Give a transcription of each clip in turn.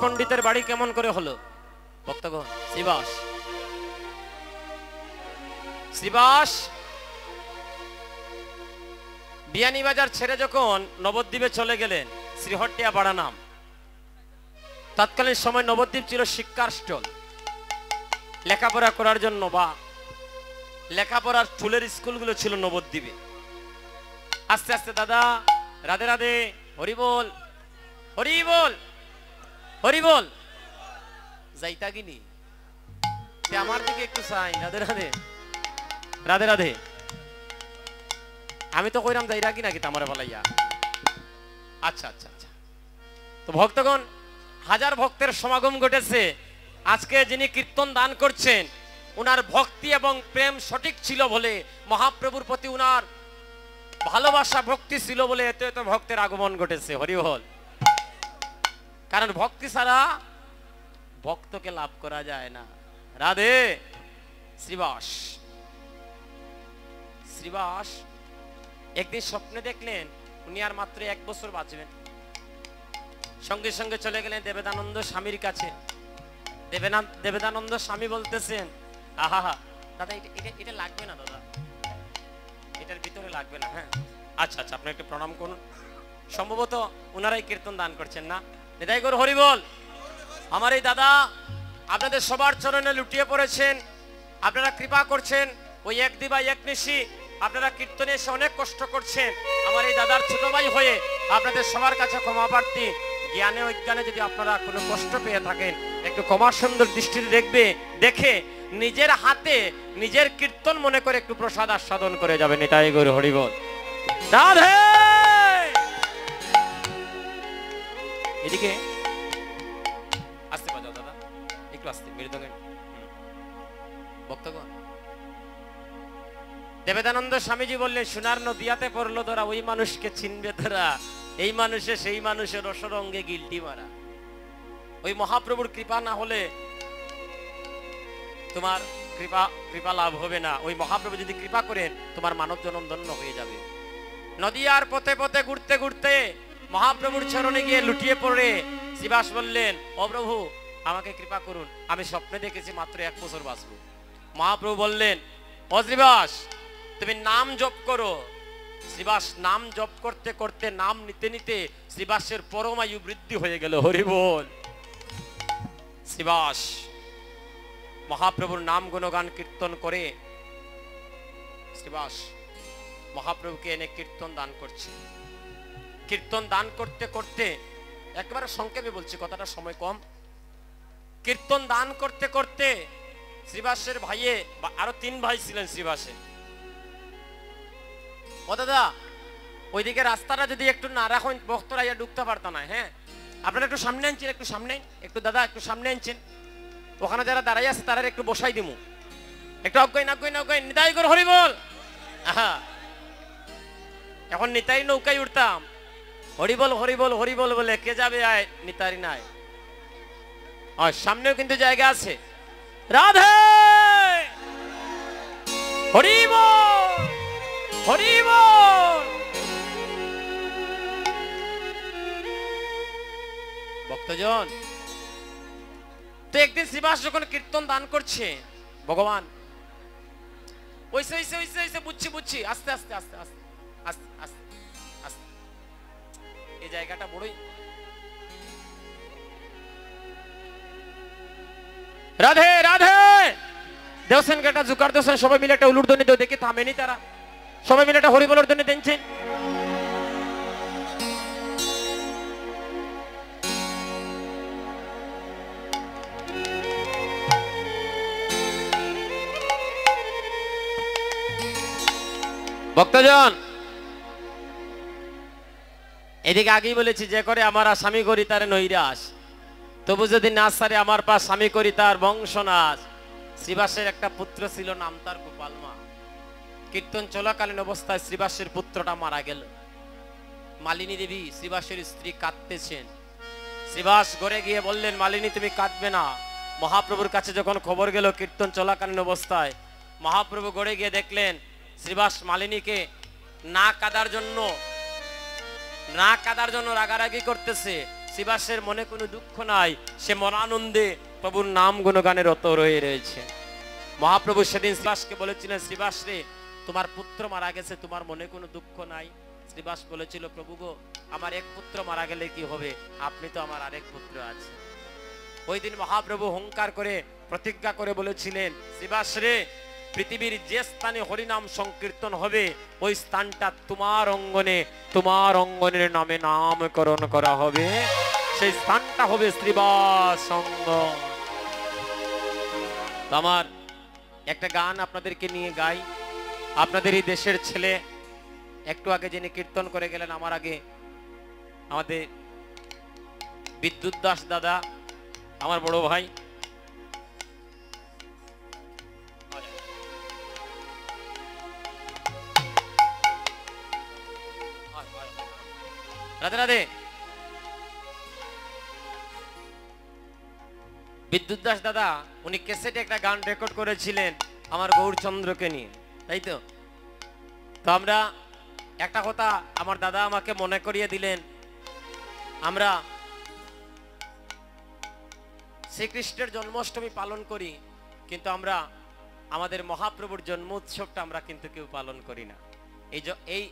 পণ্ডিতের বাড়ি কেমন করে হলো ভক্তগণ? শ্রীবাস শ্রীবাস বিয়ানীবাজার ছেড়ে যখন নবদ্বীপে চলে গেলেন, শ্রীহট্টিয়া পাড়া নাম, তৎকালীন সময় নবদ্বীপ ছিল শিক্ষার স্টল, লেখাপড়া করার জন্য বা লেখাপড়ার স্কুলের স্কুলগুলো ছিল নবদ্বীপে। আস্তে আস্তে দাদা রাধে রাধে, হরি বল হরি বল হরি বল, যাইতা কিনি আমার দিকে একটু চাই, রাধে রাধে রাধে রাধে। আমি তো কইরাম যাইরা কি নাকি তামারে বলাইয়া। আচ্ছা আচ্ছা আচ্ছা, তো ভক্তগণ হাজার ভক্তের সমাগম ঘটেছে। আজকে যিনি কীর্তন দান করছেন উনার ভক্তি এবং প্রেম সঠিক ছিল বলে, মহাপ্রভুর প্রতি উনার ভালোবাসা ভক্তি ছিল বলে এত এত ভক্তের আগমন ঘটেছে। হরি বল। কারণ ভক্তি ছাড়া ভক্তকে লাভ করা যায় না। রাধে। শ্রীবাস শ্রীবাস একদিন স্বপ্নে দেখলেন উনি আর মাত্র 1 বছর বাঁচবেন। সঙ্গে সঙ্গে চলে গেলেন দেবেদানন্দ স্বামীর কাছে। দেবেদানন্দ স্বামী বলতেছেন, আহা দাদা এটা লাগবে না দাদা, এটার ভিতরে লাগবে না। হ্যাঁ আচ্ছা আচ্ছা, আপনি একটু প্রণাম করুন। সম্ভবত ওনারাই কীর্তন দান করছেন না? নিতাই গৌর হরি বল। আমার এই দাদা আপনাদের সবার চরণে লুটিয়ে পড়েছেন, আপনারা কৃপা করছেন। ওই এক দিবা এক নিশি আপনারা কীর্তনে এসে অনেক কষ্ট করছেন। আমার এই দাদার ছোট ভাই হয়ে আপনাদের সবার কাছে ক্ষমা প্রার্থী। জ্ঞানে অজ্ঞানে যদি আপনারা কোনো কষ্ট পেয়ে থাকেন, একটু ক্ষমা সুন্দর দৃষ্টিতে দেখে নিজের হাতে নিজের কীর্তন মনে করে একটু প্রসাদ আস্বাদন করে যাবেন। এটাই গৌর হরি বল। রাধে। এদিকে আস্তে বাজাও দাদা, একটু আস্তে মৃদঙ্গে। ভক্তগণ দেবেদানন্দ স্বামীজি বললেন, সোনার নদিয়াতে পড়লো ধরা, ওই মানুষকে চিনবে তারা, এই মানুষে সেই মানুষের রসরঙ্গে গিলটি মারা। ওই মহাপ্রভুর কৃপা না হলে তোমার কৃপা লাভ হবে না। ওই মহাপ্রভু যদি কৃপা করেন তোমার মানব জন্ম ধন্য হয়ে যাবে। নদিয়ার পথে পথে ঘুরতে ঘুরতে মহাপ্রভুর চরণে গিয়ে লুটিয়ে পড়ে শ্রীবাস বললেন, ও প্রভু আমাকে কৃপা করুন, আমি স্বপ্নে দেখেছি মাত্র 1 বছর বাঁচবো। মহাপ্রভু বললেন, ও শ্রীবাস তুমি নাম জপ করো। শ্রীবাস নাম জপ করতে করতে, নাম নিতে নিতে শ্রীবাসের পরমায়ু বৃদ্ধি হয়ে গেল। হরি বল। শ্রীবাস মহাপ্রভুর নাম গুণগান কীর্তন করে শ্রীবাস মহাপ্রভুকে এনে কীর্তন দান করছে। কীর্তন দান করতে করতে, একেবারে সংক্ষেপে বলছি কথাটা, সময় কম। কীর্তন দান করতে করতে শ্রীবাসের ভাইয়ে, আরো 3 ভাই ছিলেন শ্রীবাসে। ও দাদা ওইদিকে রাস্তাটা যদি একটু না রাখেন ভক্তরা ইয়া ঢুকতে পারত না। হ্যাঁ আপনারা একটু সামনে আনছেন, একটু সামনে, একটু দাদা একটু সামনে আনছেন। ওখানে যারা দাঁড়াই আছে তারা একটু বসাই দিমু, একটু অজ্ঞান অজ্ঞান অজ্ঞান। নিতাই গৌর হরি বল। আহা এখন নিতাই নৌকায় উঠতাম, হরি বল হরি বল হরি বল বলে কে যাবে আয়, নিতারি নাই। আর সামনেও কিন্তু জায়গা আছে। রাধে। হরি বল হরি বল। ভক্তজন তো একদিন শ্রীবাস যখন কীর্তন দান করছে, ভগবান ওইসে ওইসে ওইসে ওইসে বুঝছি বুঝছি, আস্তে আস্তে আস্তে আস্তে আস্তে আস্তে আস্তে, এই জায়গাটা বড়ই। রাধে রাধে। দেওসেন একটা জুকার দেওসেন, সবাই মিলে একটা উলুর ধ্বনি দেও, দেখি থামেনি তারা, সবাই মিলে একটা হরি বলার ধ্বনি দিচ্ছেন। ভক্তজন এদিকে আগেই বলেছি, যে করে আমার স্বামী করি তার নৈরাস, তবু যদি নাচ সারে আমার পা স্বামী করি তার বংশ নাচ। শ্রীবাসের একটা পুত্র ছিল, নাম তার গোপাল মা। কীর্তন চলাকালীন অবস্থায় শ্রীবাসের পুত্রটা মারা গেল। মালিনী দেবী শ্রীবাসের স্ত্রী কাঁদতেছেন। শ্রীবাস ঘরে গিয়ে বললেন, মালিনী তুমি কাঁদবে না। মহাপ্রভুর কাছে যখন খবর গেল কীর্তন চলাকালীন অবস্থায়, মহাপ্রভু ঘরে গিয়ে দেখলেন শ্রীবাস মালিনীকে না কাঁদার জন্য রাগারাগি করতেছে। শ্রীবাসের মনে কোনো দুঃখ নাই, সে মনানন্দে প্রভুর নাম গুণগানে রত রয়ে রয়েছে। মহাপ্রভু সেদিন শ্রীবাসকে বলেছিলেন, শ্রীবাস রে, তোমার পুত্র মারা গেছে, তোমার মনে কোনো দুঃখ নাই? শ্রীবাস বলেছিল, প্রভু গো, আমার এক পুত্র মারা গেলে কি হবে, আপনি তো আমার আরেক পুত্র আছে। ওই দিন মহাপ্রভু হুঙ্কার করে প্রতিজ্ঞা করে বলেছিলেন, শ্রীবাস রে, পৃথিবীর যে স্থানে হরিনাম সংকীর্তন হবে ওই স্থানটা তোমার অঙ্গনের নামে নামকরণ করা হবে, সেই স্থানটা হবে শ্রীবাস অঙ্গন। আমার একটা গান আপনাদেরকে নিয়ে গাই। আপনাদের এই দেশের ছেলে, একটু আগে যিনি কীর্তন করে গেলেন আমার আগে, আমাদের বিদ্যুৎ দাস দাদা, আমার বড় ভাই, রাধে রাধে। বিদ্যুৎ দাস দাদা উনি ক্যাসেটে একটা গান রেকর্ড করেছিলেন আমার গৌরচন্দ্রকে নিয়ে, তাই তো? তো আমরা একটা কথা আমার দাদা আমাকে মনে করিয়ে দিলেন, আমরা শ্রীকৃষ্ণের জন্মাষ্টমী পালন করি, কিন্তু আমরা আমাদের মহাপ্রভুর জন্ম উৎসবটা আমরা কিন্তু কেউ পালন করি না। এই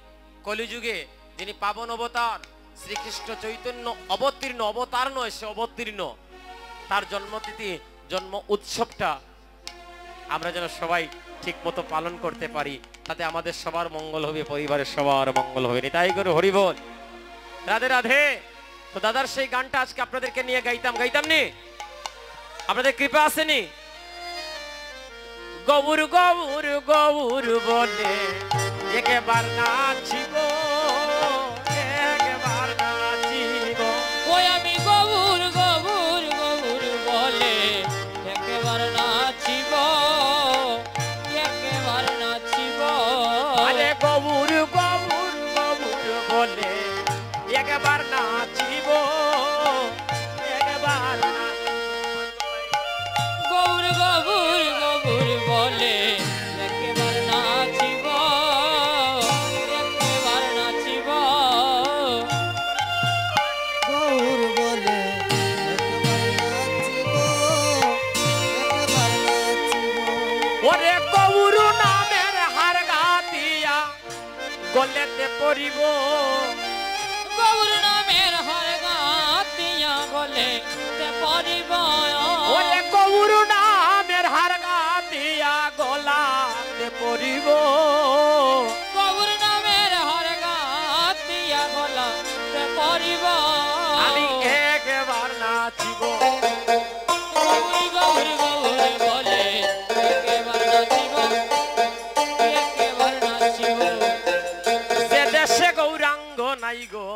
কলিযুগে যিনি পাবন অবতার শ্রীকৃষ্ণ চৈতন্য অবতার নয়, সে অবতীর্ণ, তার জন্মতিথি, জন্ম উৎসবটা আমরা যেন সবাই ঠিক মতো পালন করতে পারি, তাতে আমাদের সবার মঙ্গল হবে, পরিবারের সবার মঙ্গল হবে। তাই করে হরি বল, রাধে রাধে। তো দাদার সেই গানটা আজকে আপনাদেরকে নিয়ে গাইতাম নি? আপনাদের কৃপা আসেনি? গৌর গৌর গৌর বলে একবার নাচিব, একবার নাচিব, ওই আমি গৌর গৌর গৌর বলে একবার নাচিব, একবার নাচিব। আরে গৌর গৌর গৌর বলে একবার নাচিব, একবার গৌর গৌর গৌর বলে একবার নাচিব, একবার নাচিব। গৌর বলে একবার নাচিব। ওরে গৌর নামের হার গাতিয়া গলেতে পরিব, গৌর নামের হর গাতিয়া গলে পরিব। ওরে গৌর নামের হার গাতিয়া গলাতে পরিব, গৌর নামের হর গাতিয়া গলাতে পরিব। আমি একবার নাচিব। গৌর গৌর গৌর বলে একবার নাচিব, একবার নাচিব। যে দেশে গৌরাঙ্গ নাই গো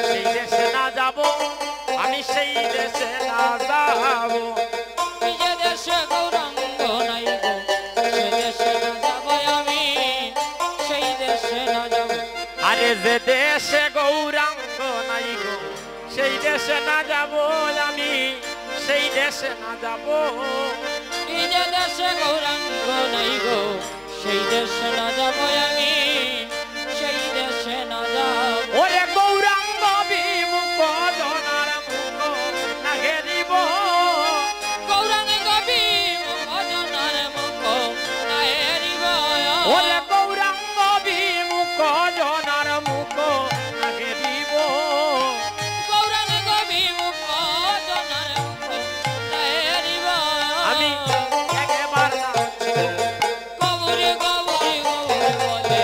সেই দেশে না যাব, আমি সেই দেশে না যাব। যে দেশে গৌরাঙ্গ নাই গো সে দেশে না যাব আমি, সেই দেশে না যাব। আরে যে দেশে গৌরাঙ্গ নাই গো সেই দেশে না যাব আমি, সেই দেশে না যাব। যে দেশে গৌরাঙ্গ নাই গো সেই দেশে না যাব আমি, সেই দেশে না যাব। ওরে গৌরাঙ্গ বিমুখ জনার মুখ না ঘেরিব, গৌরাঙ্গ বিমুখ জনার মুখ না হেরিব। ওরে গৌরাঙ্গ বিমুখ জনার মুখ না ঘেরিব। গৌরাঙ্গ বিমুখ জনার মুখ না হেরিব। আমি একবার নাচিব। গৌর গৌর গৌর বলে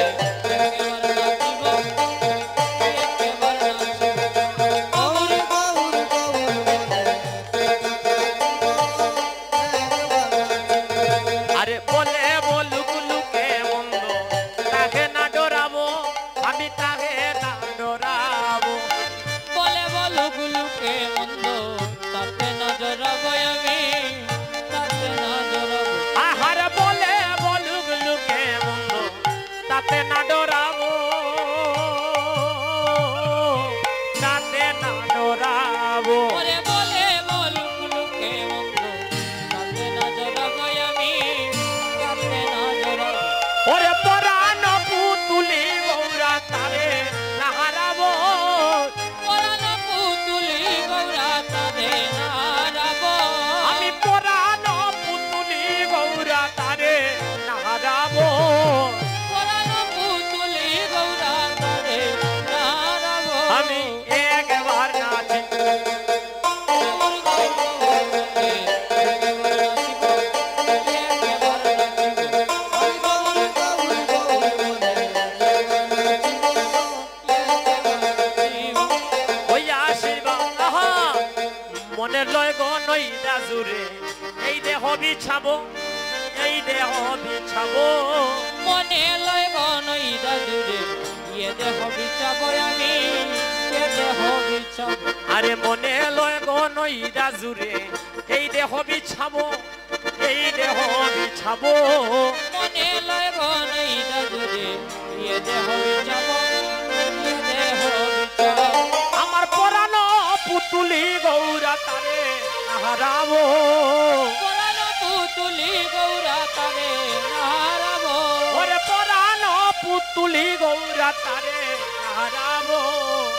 বিছাবো এই দেহ বিছাবো মনে লয় গনইদা জুড়ে এ দেহ বিছাবো আমি এ দেহ বিছাবো আরে মনে লয় গনইদা জুড়ে এই দেহ বিছাবো এই দেহ বিছাবো মনে লয় গনইদা জুড়ে এ দেহ বিছাবো এ দেহ বিছাবো আমার পরানো পুতুলি গৌরা তারে হারাবো পরানো পুতুলি গৌরা তারে হারাবো ওরে পরানো পুতুলি গৌরা তারে হারাবো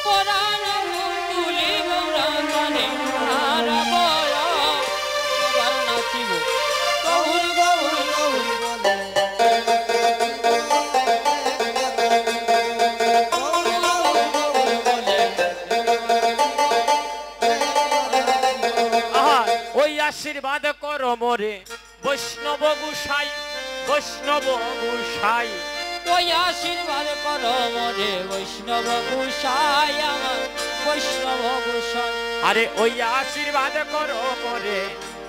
পরানো পুতুলি গৌরা তারে হারাবো এবার নাচিব গৌর গৌর গৌর বলে আহা ওই আশীর্বাদ করো মোরে বৈষ্ণব গুসাই বৈষ্ণব গুসাই ওই আশীর্বাদ করো মরে বৈষ্ণব গোসাই আমার বৈষ্ণব গোসাই আরে ওই আশীর্বাদ করো মোরে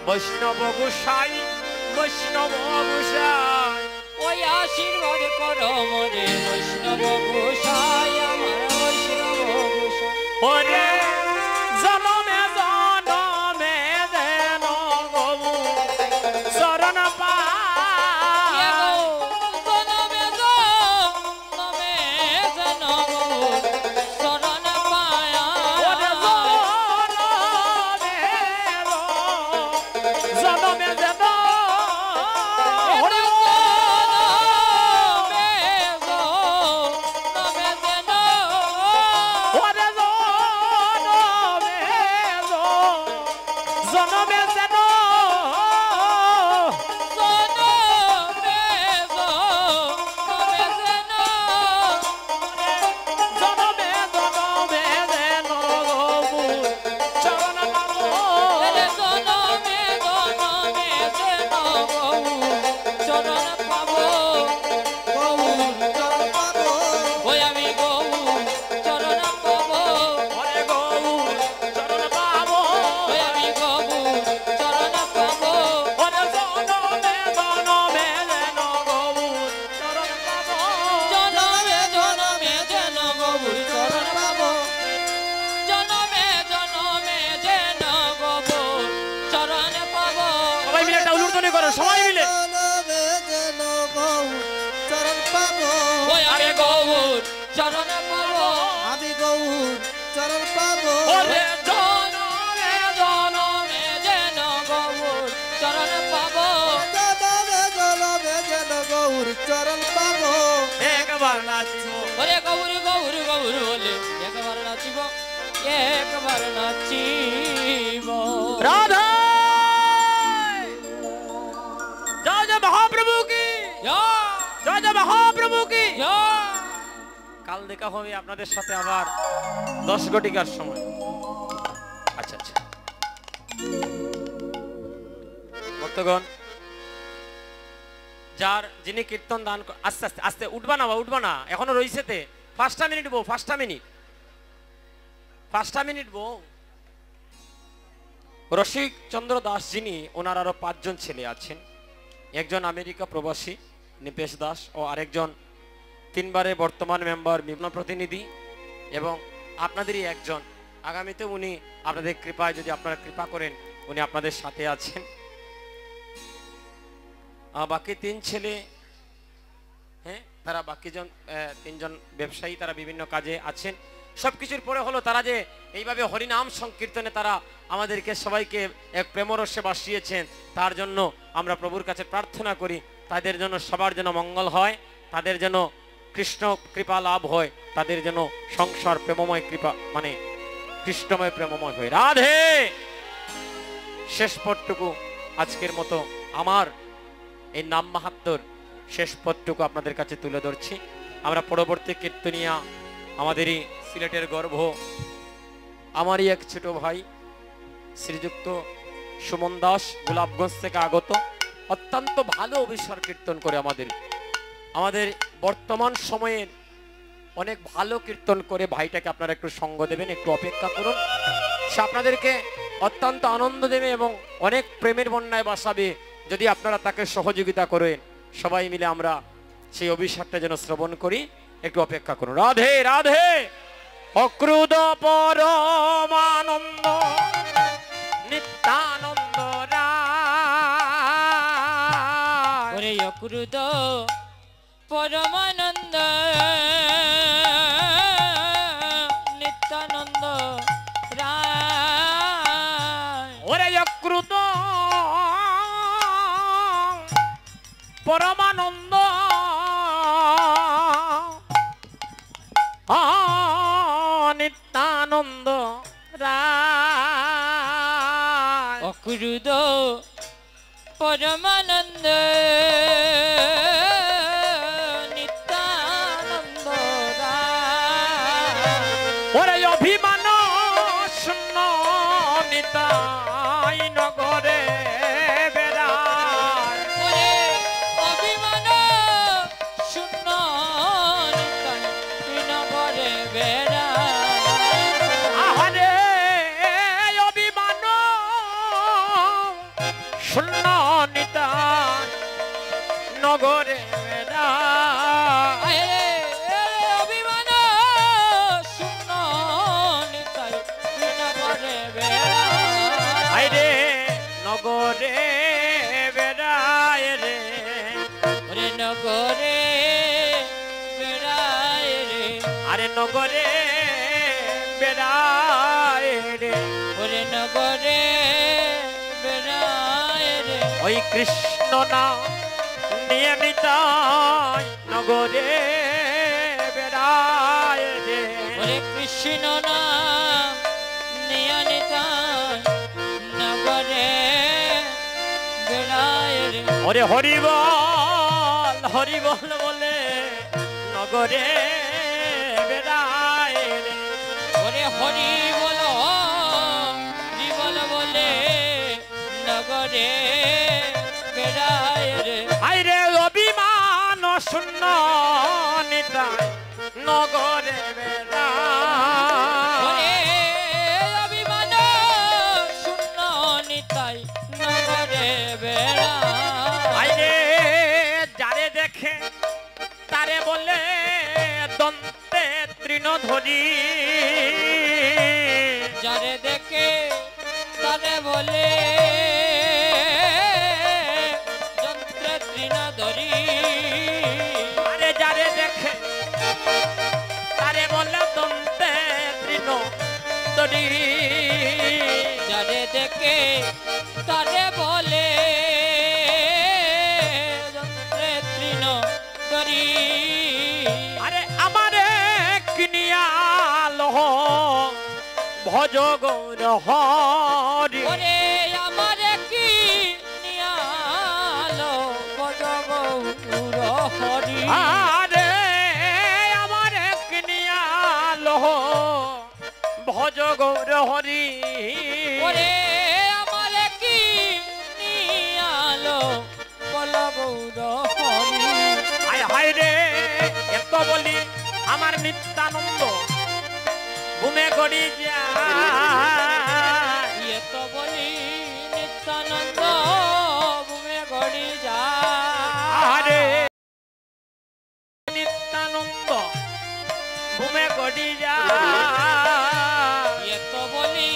বৈষ্ণব গুসাই বৈষ্ণব গুসাই ওই আশীর্বাদ করো মরে বৈষ্ণব গোসাই আমার বৈষ্ণব গোসাই ওরে জনমে জনমে যেন গবু শরণ পা জনমে জনমে যেন গৌর শরণ পায়া ওরে জনমে যেন ওরে জনমে জনমে যেন ওরে জনমে যেন জনমে জনমে যেন গবু চরণ পাবো গৌর চরণ পাবো ওরে গবু চরণ পাবো ওরে জনমে জনমে যেন গবু চরণ পাবো চরণ পাবো সবাই মিলে একটা উলুধ্বনি করো সবাই মিলে জনমে যেন গৌর চরণ পাবো আরে গৌর চরণ পাবো আমি গৌর চরণ পাবো ওরে জনমে জনমে যেন গৌর চরণ পাবো জনমে জনমে যেন গৌর চরণ পাবো একবার নাচিব ওরে গৌর গৌর গৌর বলে একবার নাচিব একবার নাচিব রাধা জয় জয় মহাপ্রভু কি জয় জয় মহাপ্রভু কি কাল দেখা হবে আপনাদের সাথে আবার 10 ঘটিকার সময় আচ্ছা আচ্ছা ভক্তগণ যিনি কীর্তন দান আস্তে আস্তে আস্তে উঠবা না বা উঠবা না এখনো রইছে তে 5টা মিনিট বউ 5টা মিনিট বউ রসিক চন্দ্র দাস যিনি ওনার আরো 5 জন ছেলে আছেন একজন আমেরিকা প্রবাসী নিপেশ দাস ও আরেকজন 3 বারে বর্তমান মেম্বার বিভিন্ন প্রতিনিধি এবং আপনাদেরই একজন আগামীতে উনি আপনাদের কৃপায় যদি আপনারা কৃপা করেন উনি আপনাদের সাথে আছেন বাকি 3 ছেলে হ্যাঁ তারা বাকি 3 জন ব্যবসায়ী তারা বিভিন্ন কাজে আছেন সবকিছুর পরে হলো তারা যে এইভাবে হরিনাম সংকীর্তনে তারা আমাদেরকে সবাইকে এক প্রেমরসে বাসিয়েছেন তার জন্য আমরা প্রভুর কাছে প্রার্থনা করি তাদের জন্য সবার জন্য মঙ্গল হয় তাদের জন্য কৃষ্ণ কৃপা লাভ হয় তাদের জন্য সংসার প্রেমময় কৃপা মানে কৃষ্ণময় প্রেমময় হয় রাধে শেষ পদটুকু আজকের মতো আমার এই নাম মাহাত্ম্যর শেষ পদটুকু আপনাদের কাছে তুলে ধরছি আমরা পরবর্তী কীর্তনিয়া আমাদেরই সিলেটের গর্ভ আমারই এক ছোট ভাই শ্রীযুক্ত সুমন দাস গোলাপগঞ্জ থেকে আগত অত্যন্ত ভালো অভিসার কীর্তন করে আমাদের বর্তমান সময়ের অনেক ভালো কীর্তন করে ভাইটাকে আপনারা একটু সঙ্গ দেবেন একটু অপেক্ষা করুন সে আপনাদেরকে অত্যন্ত আনন্দ দেবে এবং অনেক প্রেমের বন্যায় বাসাবে যদি আপনারা তাকে সহযোগিতা করেন, সবাই মিলে আমরা সেই অভিষেকটা যেন শ্রবণ করি। একটু অপেক্ষা করুন। রাধে রাধে। অক্রুদ পরমানন্দ নিত্যানন্দ রায়। ওরে অক্রুদ পরমানন্দ নিত্যানন্দ রায়। ওরে অক্রুদ পরমানন্দ নিত্যানন্দ রায়। অক্রুদ পরমানন্দ নিত্যানন্দ রায়। ওরে অভিমান শূন্য নিতাই নগরে বেড়ায়। ওরে অভিমান শূন্য নিতাই নগরে বেড়ায়। আহারে অভিমান শূন্য নিতাই নগরে বেড়ায়। অভিমান শূন্য নিতাই নগরে বেড়ায়। আইরে নগরে বেড়ায় রে। ওরে নগরে বেড়ায় রে। আরে নগরে বেড়ায় রে। ওরে নগরে বেড়ায় রে। ওই কৃষ্ণ নাম নিয়ে নিতাই নগরে বেড়ায় রে। ওরে কৃষ্ণ নাম নিয়া নিতাই নগরে বেড়ায় রে। ওরে হরিবল হরিবল বলে নগরে বেড়ায় রে। ওরে হরি বলো বলে নগরে বেড়ায় রে। আইরে অভিমান শূন্য নিতাই নগরে বেড়ায়। ওরে অভিমান শূন্য নিতাই নগরে বেড়ায়। আইরে যারে দেখে তারে বলে দন্তে তৃণধরি। যারে দেখে তারে বলে যন্ত্রে তৃণধরি। আরে যারে দেখে তারে বলে দন্তে তৃণধরি। যারে দেখে তারে বলে যন্ত্রে তৃণধরি। আরে আমারে কিনিয়াল ভজ গৌর হরি। ওরে আমারে কি নিয়ালো ভজ গৌর হরি। আরে আমারে কিনিয়াল ভজ গৌর হরি। ওরে আমারে কি নিয়ালো বল গৌর হরি। হায় হায় রে এত বলি আমার নিত্যানন্দ ঘুমে গড়ি যায়। ইয়ে তো বলি নিত্যানন্দ ভূমে গড়ি যায়। আরে নিত্যানন্দ ঘুমে গড়ি যায়। ইয়ে তো বলি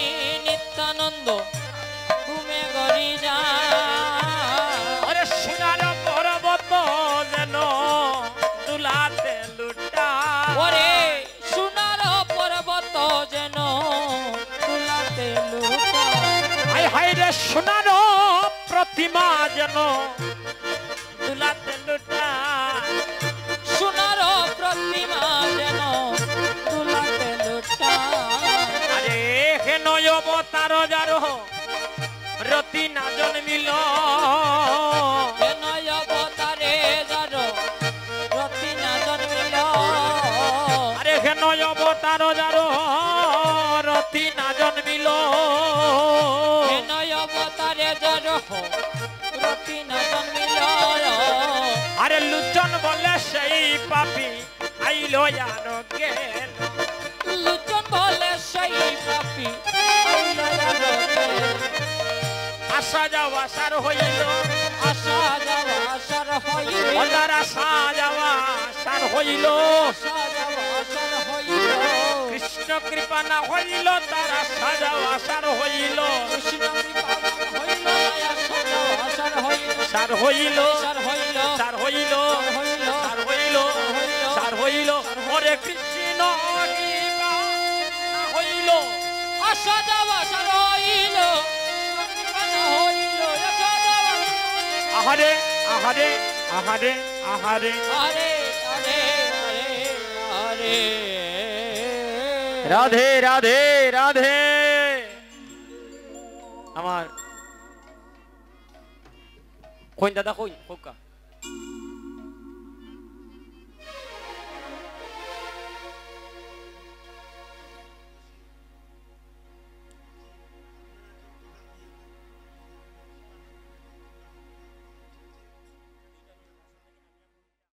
নিত্যানন্দ ভূমে গড়ি যায়। আরে সোনার পর্বত যেন দুলাতে লুটা। ওরে সোনার পর্বত যেন তুলাতে লুটা। হায় হায় রে সোনার প্রতিমা যেন দুলাতে লুটা। সোনার প্রতিমা যেন তুলাতে লুটা। আরে হেন অবতার যার রতি না জন্মিল। হেন অবতারে যার রতি না জন্মিল। আরে হেন অবতার যার রতি না জন্মিল। হেন অবতারে যার রতি না জন্মিল। আরে লুচন বলে সেই পাপি আইলো আর গেল। লুচন বলে সেই পাপি আইলো আর গেল। আসা যাওয়া সার হইল তার আশা যাওয়া সার হইল কৃষ্ণ কৃপা না হইল তার আশা যাওয়া সার হইল সার হইল সার হইল সার হইল সার হইল হরে কৃষ্ণ কৃপা না হইল আশা যাওয়া সার হইল আহারে আহারে আহারে আহারে আরে আরে আরে আরে রাধে রাধে রাধে আমার কইন দাদা কইন হোকা